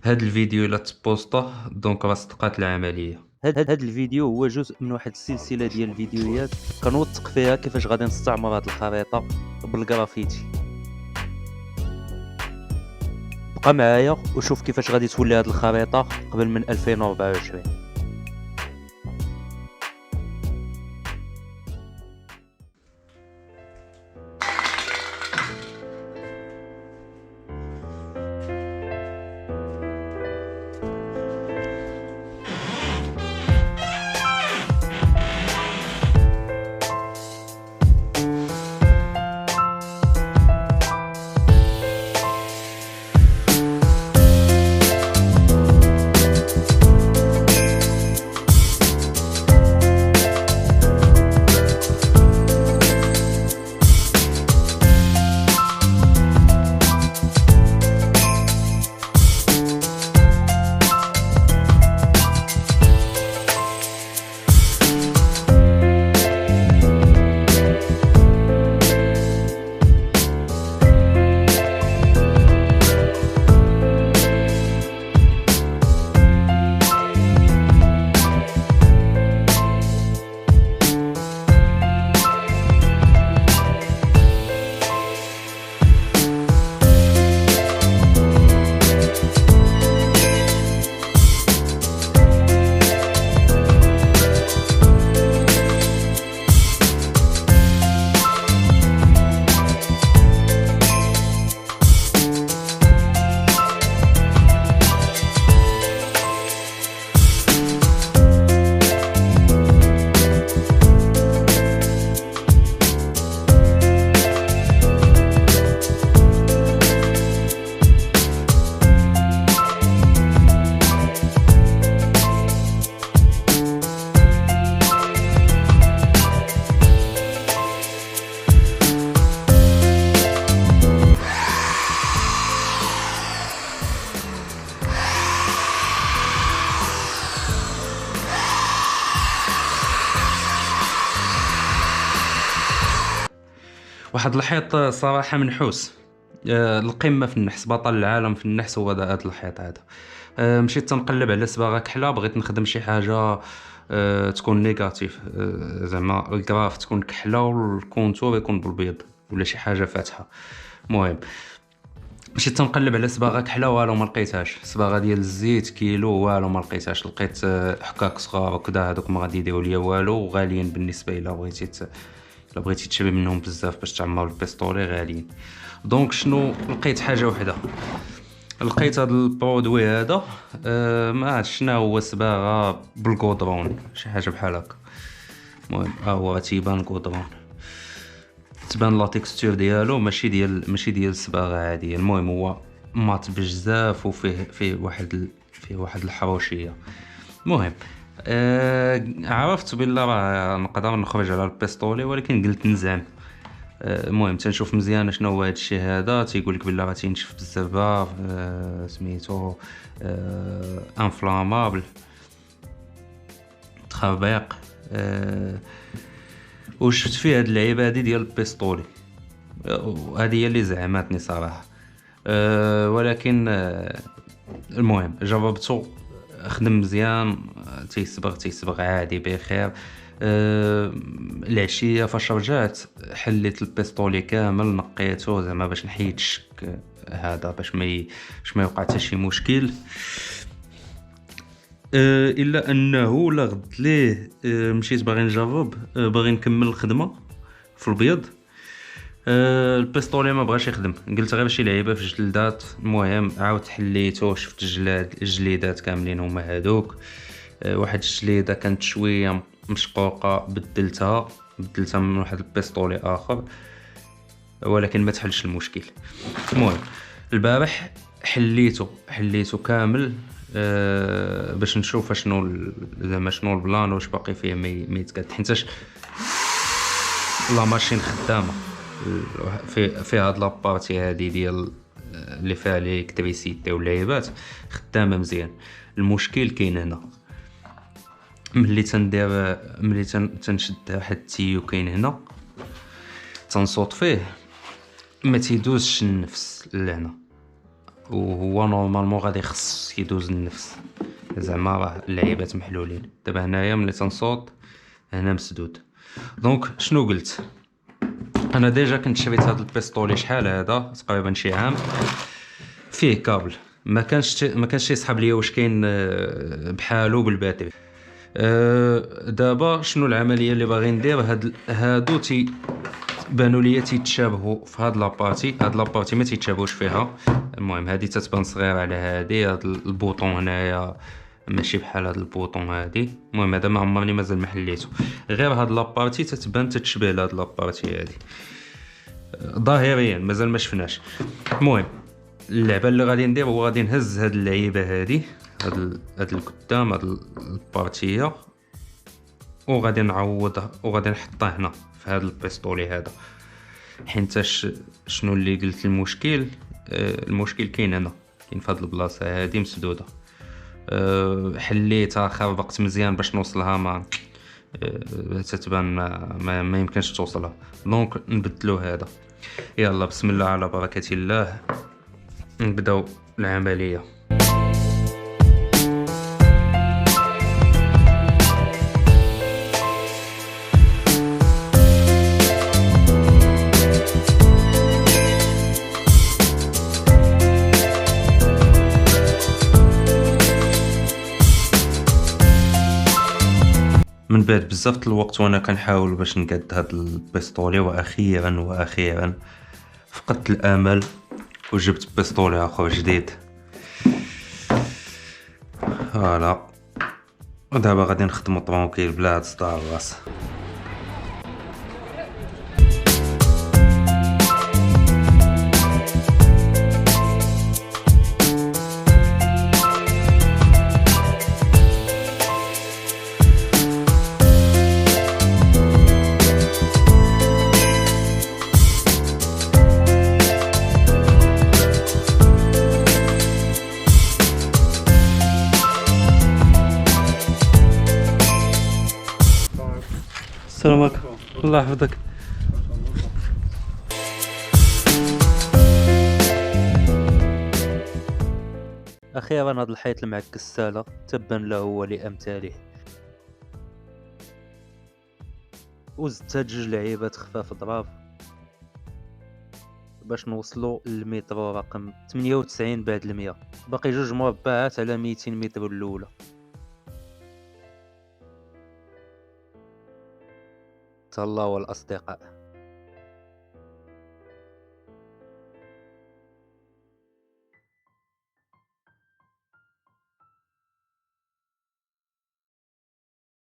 هاد الفيديو إلا تبوسطه دونك راه صدقات العملية. هاد الفيديو هو جزء من واحد السلسلة ديال الفيديوهات كنوثق فيها كيفاش غادي نستعمر هاد الخريطة بالجرافيتي. بقى معايا وشوف كيفاش غادي تولي هاد الخريطة قبل من 2024. واحد الحيط صراحة منحوس. القمة في النحس، بطل العالم في النحس هو هاد الحيط هذا. مشيت تنقلب على صباغة كحلة، بغيت نخدم شي حاجة تكون نيجاتيف، زعما الجراف تكون كحلة والكونتور يكون بالبيض ولا شي حاجة فاتحة. المهم مشيت تنقلب على صباغة كحلة والو ما لقيتهاش، صباغة ديال الزيت كيلو والو ما لقيتهاش، لقيت حكاك صغار وكذا، هذوك ما غادي يديروا ليا والو، وغاليين بالنسبة إلا بغيتي تشري منهم بزاف باش تعمر البيستولي غاليين. دونك شنو لقيت؟ حاجة وحدة، لقيت هاد البرودوي هذا، ما عرفتش شنو هو، صباغة بالكودرون شي حاجة بحال هكا. المهم هو تيبان كودرون، تبان لا تيكستور ديالو ماشي ديال الصباغه عاديه. المهم هو مات بزاف وفيه فيه واحد الحروشيه. المهم عرفت بالله راه نقدر نخرج على البيستولي، ولكن قلت نزعم. المهم تنشوف مزيان شنو هو هذا الشيء هذا، تيقول لك بالله راه تينشف بزاف، سميتو انفلامابل، تخربيق. وشفت فيه هاد اللعيبه هادي ديال البيستولي، وهذه هي اللي زعماتني صراحه. ولكن المهم جربته، خدم مزيان، تيصبغ عادي بخير. العشيه فاش رجعت حليت البيستولي كامل، نقيته زعما باش نحيد الشك هذا، باش ما يوقع حتى شي مشكل. الا انه لا غد ليه مشيت باغي نجرب، باغي نكمل الخدمه في البيض. البيستولي ما بغاش يخدم، قلت غير شي لعيبه في الجلدات. المهم عاودت حليته، شفت الجليدات كاملين هما هادوك. واحد الجليده كانت شويه مشقوقه، بدلتها من واحد البيستولي اخر، ولكن ما تحلش المشكل. المهم البارح حليته كامل، باش نشوف شنو زعما شنو البلان، واش باقي فيه ما يتقاد، حيتاش لا ماشين خدامه في هاد لابارتي هادي ديال اللي فيها الكتريسيتي واللعيبات خدامه مزيان. المشكل كاين هنا، ملي تنشد واحد التيو كاين هنا تنصوت فيه، ما تيدوزش النفس لهنا، وهو نورمالمون غادي يخص يدوز النفس، زعما راه اللعيبات محلولين. دابا هنايا ملي تنصوت هنا مسدود. دونك شنو قلت؟ انا ديجا كنت شريت هاد البيستولي شحال هذا تقريبا شي عام، فيه كابل ما كانش يسحب ليا واش كاين بحالو بالباتري. دابا شنو العمليه اللي باغي ندير؟ هادو بانوا ليا تيتشابهوا في هاد لابارتي ما تيتشابهوش فيها. المهم هادي تتبان صغيره على هادي، هاد البوطون هنايا ماشي بحال هاد البوطون هادي. المهم هذا ما عمرني مازال ما حليته، غير هاد لابارتي تتبان تتشبه لهاد لابارتي هادي ظاهريا، مازال ما شفناش. المهم اللعبه اللي غادي ندير هو غادي نهز هاد اللعيبه هادي، هاد القدام هاد البارتيه، وغادي نعوض وغادي نحطها هنا في هذا البيستولي هذا. حينتاش شنو اللي قلت المشكل؟ المشكل كاين هنا، كاين في هذه البلاصه هذه مسدوده. حليتها خربقت مزيان باش نوصلها، ما تتبان ما يمكنش توصلها. دونك نبدلو هذا. يلا بسم الله على بركه الله نبداو العمليه. من بعد بزاف الوقت وانا كنحاول باش نقاد هاد البيستولي، واخيرا فقدت الامل وجبت بيستولي اخر جديد. فوالا ودابا غادي نخدمو طرونكيل بلا هاد صداع الراس. السلام عليكم، الله يحفظك. اخيرا هذا الحيط المعكس سالا، تبا له ولامثاله. وزدت هاد جوج لعيبات خفاف ضراب باش نوصلو للمترو رقم 98 بعد 100. باقي جوج مربعات على 200 متر الاولى. تهلاو الاصدقاء.